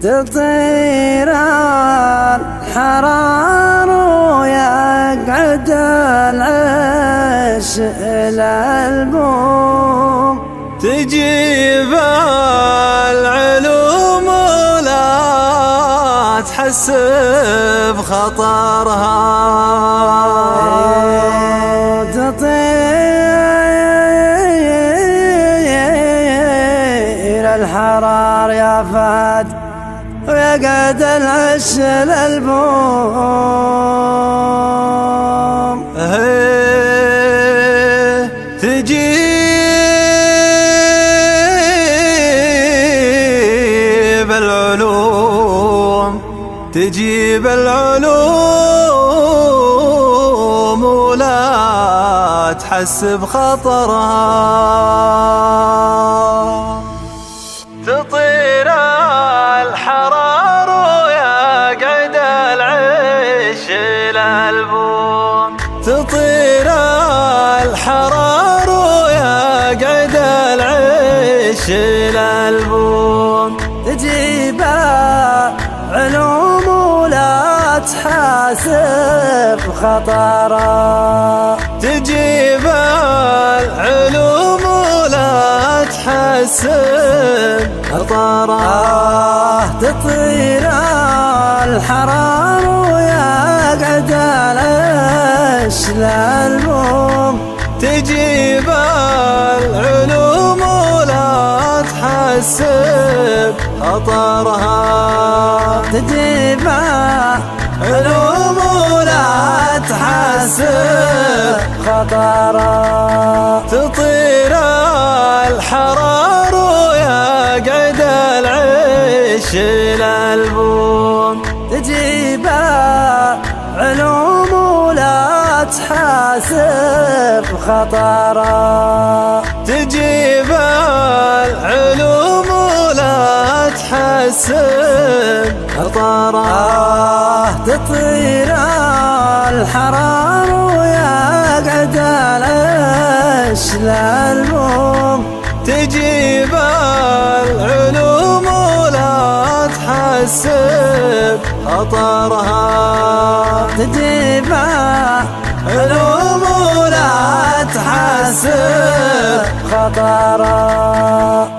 تطير الحرار ويقعد العش الألبوم، تجيب العلوم ولا تحسب خطرها، تطير الحرار يا فهد ويقعد العش الألبوم، تجيب العلوم، تجيب العلوم ولا تحسب خطرها، تطير الحرار ويقعد العش الألبوم، تطير الحرار ويقعد العش الألبوم، تجيب علوم ولا تحاسب خطرها، تجيب العلوم ولا تحسب خطرها، تطير الحرار ويقعد العش الألبوم، تجيب العلوم ولا تحسب خطرها، تجيب علوم ولا تحسب خطرها، تطير الحرار ويقعد العش الألبوم، تجيب علوم ولا تحاسب خطرها، تجيب العلوم ولا تحسب خطرها، تطير الحرار ويقعد العش الألبوم، تجيب العلوم ولا تحسب خطرها، تجيب علوم ولا تحاسب خطرها.